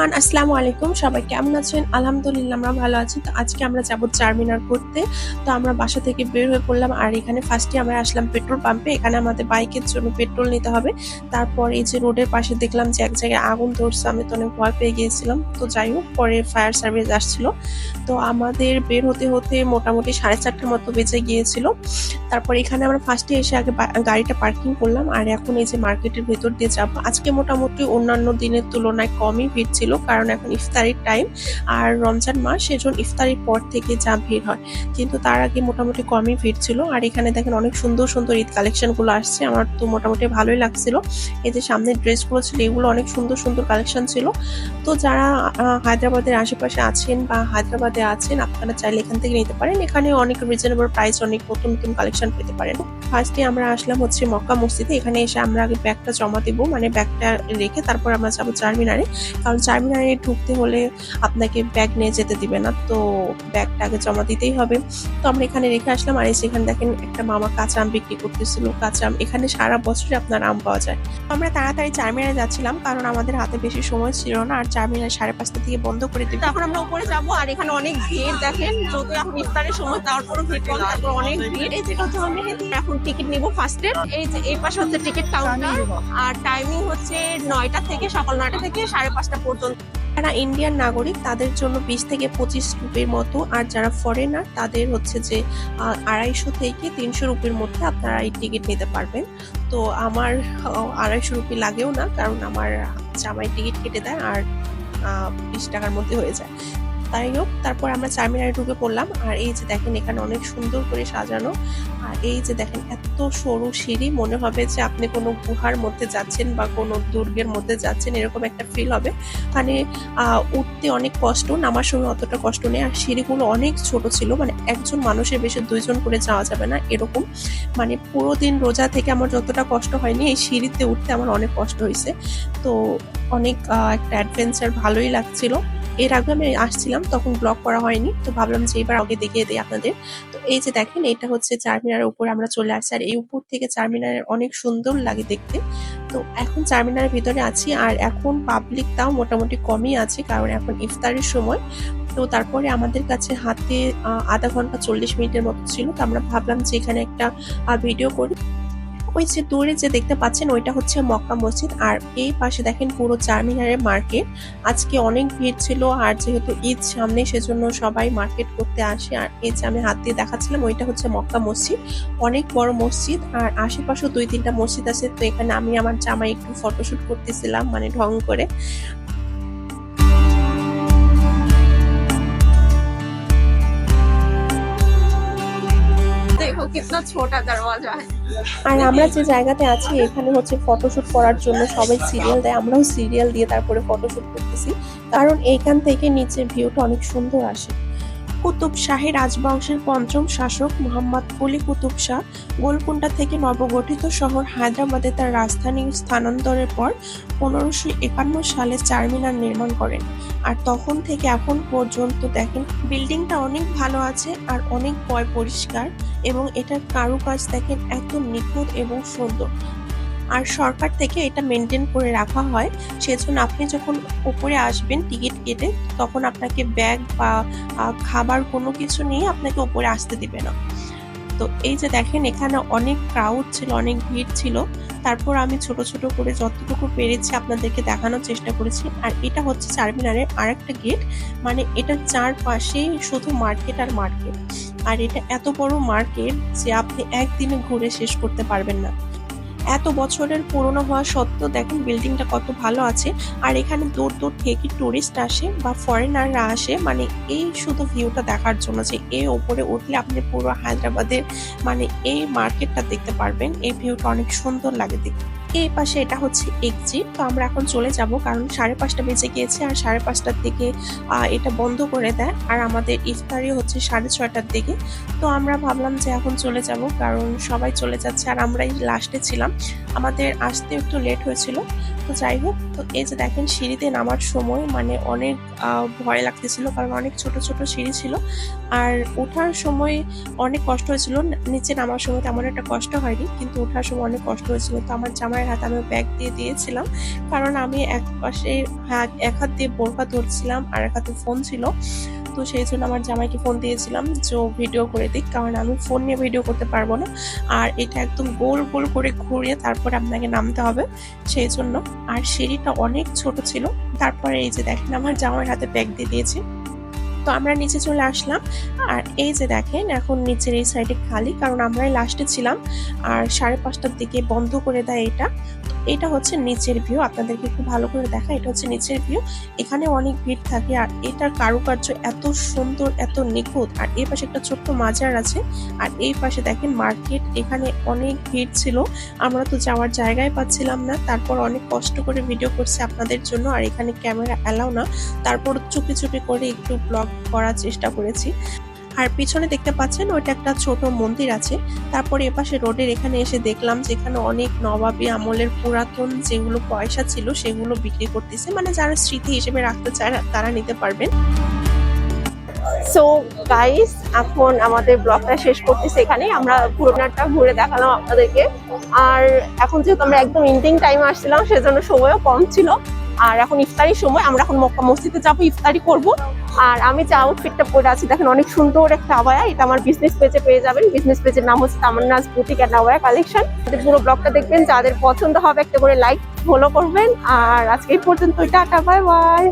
Everyone, আসসালামু আলাইকুম। সবাই কেমন আছেন? আলহামদুলিল্লাহ আমরা ভালো আছি। তো আজকে আমরা যাব চারমিনার ঘুরতে। তো আমরা বাসা থেকে বের হয়ে পড়লাম, আর এখানে ফার্স্টে আমরা আসলাম পেট্রোল পাম্পে। এখানে আমাদের বাইকের জন্য পেট্রোল নিতে হবে। তারপর এই যে রোডের পাশে দেখলাম যে এক জায়গায় আগুন ধরছে, আমি তো অনেক ভয় পেয়ে গিয়েছিলাম। তো যাই হোক, পরে ফায়ার সার্ভিস আসছিল। তো আমাদের বের হতে হতে মোটামুটি 4:30টার মতো বেজে গিয়েছিল। তারপর এখানে আমরা ফার্স্টে এসে আগে গাড়িটা পার্কিং করলাম, আর এখন এই যে মার্কেটের ভেতর দিয়ে যাব। আজকে মোটামুটি অন্যান্য দিনের তুলনায় কমই ভিড় ছিল, কারণ এখন ইফতারির টাইম আর রমজান মাস, সেজন্য ইফতারির পর থেকে যা ভিড় হয়, কিন্তু তার আগে মোটামুটি কমই ভিড় ছিল। আর এখানে দেখেন অনেক সুন্দর সুন্দর ঈদ কালেকশন গুলো আসছে, আমার তো মোটামুটি ভালোই লাগছিল। এই যে সামনের ড্রেসগুলো ছিল, এগুলো অনেক সুন্দর সুন্দর কালেকশন ছিল। তো যারা হায়দ্রাবাদের আশেপাশে আছেন বা হায়দ্রাবাদে আছেন, আপনারা চাইলে এখান থেকে নিতে পারেন। এখানে অনেক রিজনেবল প্রাইস, অনেক নতুন নতুন কালেকশন পেতে পারেন। ফার্স্টে আমরা আসলাম হচ্ছে মক্কা মসজিদে। এখানে এসে আমরা আগে ব্যাগটা জমা দিব, মানে ব্যাগটা রেখে তারপর আমরা যাবো চারমিনারে, কারণ চারমিনারে ঢুকতে হলে আপনাকে ব্যাগ নিয়ে যেতে দিবে না, তো ব্যাগটা আগে জমা দিতেই হবে। তো আমরা এখানে রেখে আসলাম। আর সেখানে দেখেন একটা মামা কাঁচা আম বিক্রি করতেছিল। কাঁচা আম এখানে সারা বছরই আপনার আম পাওয়া যায়। আমরা তাড়াতাড়ি চারমিনারে যাচ্ছিলাম, কারণ আমাদের হাতে বেশি সময় ছিল না, আর চারমিনার 5:30 থেকে বন্ধ করে দিবে। এখন আমরা উপরে যাবো, আর এখানে অনেক ভিড় দেখেন, যদিও এখন ইফতারের সময় তারপরও ভিড় কম, তারপর অনেক ভিড়। এই যে এখন টিকিট নিব ফার্স্টে। এই যে এই পাশে হচ্ছে টিকিট কাউন্টার, আর টাইমিং হচ্ছে 9টা থেকে, সকাল 9টা থেকে 5:30 পর্যন্ত। যারা ইন্ডিয়ান নাগরিক তাদের জন্য 20 থেকে 25 রুপির মতো, আর যারা ফরেনার তাদের হচ্ছে যে 250 থেকে 300 রুপির মধ্যে আপনারা এই টিকিট নিতে পারবেন। তো আমার 250 রুপি লাগেও না, কারণ আমার জামাই টিকিট কেটে দেয়, আর 20 টাকার মধ্যে হয়ে যায়। তাই হোক, তারপর আমরা চারমিনারে ঢুকে পড়লাম। আর এই যে দেখেন এখানে অনেক সুন্দর করে সাজানো, আর এই যে দেখেন এত সরু সিঁড়ি, মনে হবে যে আপনি কোনো গুহার মধ্যে যাচ্ছেন বা কোনো দুর্গের মধ্যে যাচ্ছেন, এরকম একটা ফিল হবে। মানে উঠতে অনেক কষ্ট, নামার সময় অতটা কষ্ট নেই। আর সিঁড়িগুলো অনেক ছোট ছিল, মানে একজন মানুষের বেশি 2 জন করে যাওয়া যাবে না এরকম। মানে পুরো দিন রোজা থেকে আমার যতটা কষ্ট হয়নি, এই সিঁড়িতে উঠতে আমার অনেক কষ্ট হয়েছে। তো অনেক একটা অ্যাডভেঞ্চার, ভালোই লাগছিল। এর আগে আমি আসছিলাম, তখন ব্লগ করা হয়নি, তো ভাবলাম যে এবার আগে দেখিয়ে দিই আপনাদের। তো এই যে দেখেন, এটা হচ্ছে চারমিনারের উপর আমরা চলে আসছি, আর এই উপর থেকে চারমিনারের অনেক সুন্দর লাগে দেখতে। তো এখন চারমিনারের ভিতরে আছি, আর এখন পাবলিক তাও মোটামুটি কমই আছে, কারণ এখন ইফতারের সময়। তো তারপরে আমাদের কাছে হাতে আধা ঘন্টা 40 মিনিটের মতো ছিল। তো আমরা ভাবলাম যে এখানে একটা ভিডিও করি। ওই যে দূরে যে দেখতে পাচ্ছেন, ওইটা হচ্ছে মক্কা মসজিদ, আর এই পাশে দেখেন পুরো চারমিনারের মার্কেট। আজকে অনেক ভিড় ছিল, আর যেহেতু ঈদ সামনে, সেজন্য সবাই মার্কেট করতে আসে। আর এই যে আমি হাত দিয়ে দেখাচ্ছিলাম, ওইটা হচ্ছে মক্কা মসজিদ, অনেক বড় মসজিদ। আর আশেপাশেও 2-3টা মসজিদ আছে। তো এখানে আমি আমার জামাই একটু ফটোশুট করতেছিলাম, মানে ঢং করে। দেখো কিতনা ছোটা দরওয়াজা। আর আমরা যে জায়গাতে আছি, এখানে হচ্ছে ফটোশুট করার জন্য সবাই সিরিয়াল দেয়, আমরাও সিরিয়াল দিয়ে তারপরে ফটোশুট করতেছি, কারণ এইখান থেকে নিচের ভিউটা অনেক সুন্দর আসে। কুতুব শাহী রাজবংশের 5ম শাসক মুহাম্মদ কুলি কুতুব শাহ গোলকুন্ডা থেকে নবগঠিত শহর হায়দ্রাবাদে তার রাজধানী স্থানান্তরের পর 1551 সালে চারমিনার নির্মাণ করেন। আর তখন থেকে এখন পর্যন্ত দেখেন বিল্ডিংটা অনেক ভালো আছে, আর অনেক পরিষ্কার, এবং এটার কারুকাজ দেখেন এত নিখুঁত এবং সুন্দর। আর সরকার থেকে এটা মেনটেন করে রাখা হয়, সেজন্য আপনি যখন উপরে আসবেন টিকিট কেটে, তখন আপনাকে ব্যাগ বা খাবার কোনো কিছু নিয়ে আপনাকে উপরে আসতে দিবে না। তো এই যে দেখেন এখানে অনেক ক্রাউড ছিল, অনেক ভিড় ছিল। তারপর আমি ছোট ছোট করে যতটুকু পেরেছি আপনাদেরকে দেখানোর চেষ্টা করেছি। আর এটা হচ্ছে চারমিনারের আরেকটা গেট, মানে এটার চারপাশে শুধু মার্কেট আর মার্কেট। আর এটা এত বড় মার্কেট যে আপনি একদিনে ঘুরে শেষ করতে পারবেন না। এত বছরের পুরনো হওয়া সত্ত্বেও দেখেন বিল্ডিংটা কত ভালো আছে। আর এখানে দূর দূর থেকে টুরিস্ট আসে বা ফরেনাররা আসে, মানে এই শুধু ভিউটা দেখার জন্য, যে এই উপরে উঠলে আপনি পুরো হায়দ্রাবাদের মানে এই মার্কেটটা দেখতে পারবেন। এই ভিউটা অনেক সুন্দর লাগে দেখতে। এই পাশে এটা হচ্ছে এক্সিট। তো আমরা এখন চলে যাব, কারণ 5:30 বেজে গিয়েছে, আর 5:30 থেকে এটা বন্ধ করে দেয়। আর আমাদের ইফতারি হচ্ছে 6:30টার দিকে। তো আমরা ভাবলাম যে এখন চলে যাব, কারণ সবাই চলে যাচ্ছে, আর আমরাই লাস্টে ছিলাম, আমাদের আসতে একটু লেট হয়েছিল। তো যাই হোক, তো এই যে দেখেন সিঁড়িতে নামার সময় মানে অনেক ভয় লাগতেছিল, কারণ অনেক ছোট ছোট সিঁড়ি ছিল। আর ওঠার সময় অনেক কষ্ট হয়েছিল, নিচে নামার সময় তেমন একটা কষ্ট হয়নি, কিন্তু ওঠার সময় অনেক কষ্ট হয়েছিল। তো আমার জামাই জামাইয়ের হাতে আমি ব্যাগ দিয়ে দিয়েছিলাম, কারণ আমি এক হাত দিয়ে বোরকা ধরছিলাম আর এক হাতে ফোন ছিল। তো সেই জন্য আমার জামাইকে ফোন দিয়েছিলাম যে ভিডিও করে দিক, কারণ আমি ফোন নিয়ে ভিডিও করতে পারবো না। আর এটা একদম গোল গোল করে ঘুরিয়ে তারপরে আপনাকে নামতে হবে, সেই জন্য। আর সিঁড়িটা অনেক ছোট ছিল। তারপরে এই যে দেখেন আমার জামাইয়ের হাতে ব্যাগ দিয়ে দিয়েছি। তো আমরা নিচে চলে আসলাম, আর এই যে দেখেন এখন নিচের এই সাইডে খালি, কারণ আমরাই লাস্টে ছিলাম। আর 5:30টার দিকে বন্ধ করে দেয় এটা। এটা হচ্ছে নিচের ভিউ, আপনাদেরকে একটু ভালো করে দেখা, এটা হচ্ছে নিচের ভিউ। এখানে অনেক ভিড় থাকে, আর এটার কারুকার্য এত সুন্দর, এত নিখুঁত। আর এই পাশে একটা ছোট্ট মাজার আছে, আর এই পাশে দেখেন মার্কেট। এখানে অনেক ভিড় ছিল, আমরা তো যাওয়ার জায়গায় পাচ্ছিলাম না। তারপর অনেক কষ্ট করে ভিডিও করছি আপনাদের জন্য, আর এখানে ক্যামেরা অ্যালাউ না, তারপর চুপি চুপি করে একটু ব্লগ করার চেষ্টা করেছি। আর পিছনে দেখতে পাচ্ছেন ওইটা একটা ছোট মন্দির আছে। তারপরে এপাশে রোডের এখানে এসে দেখলাম যেখানে অনেক নবাবী আমলের পুরাতন যেগুলো পয়সা ছিল সেগুলো বিক্রি করতেছে, মানে যারা স্মৃতি হিসেবে রাখতে চায় তারা নিতে পারবেন। সো গাইস, এখন আমাদের ব্লগটা শেষ করতেছি এখানে। আমরা পুরোনাটা ঘুরে দেখালাম আপনাদেরকে। আর এখন যেহেতু আমরা একদম ইন্ডিং টাইমে আসছিলাম, সেজন্য সময়ও কম ছিল। আর এখন ইফতারির সময়, আমরা এখন মক্কা মসজিদে যাবো, ইফতারি করব। আর আমি যে আউটফিটটা পরে আছি দেখেন, অনেক সুন্দর একটা আবায়া। এটা আমার বিজনেস পেজে পেয়ে যাবেন। বিজনেস পেজের নাম হচ্ছে Tamanna's boutique and abaya collection. পুরো ব্লগটা দেখবেন, যাদের পছন্দ হবে একটা করে লাইক ফলো করবেন। আর আজকে এই পর্যন্ত, টাটা, বাই বাই।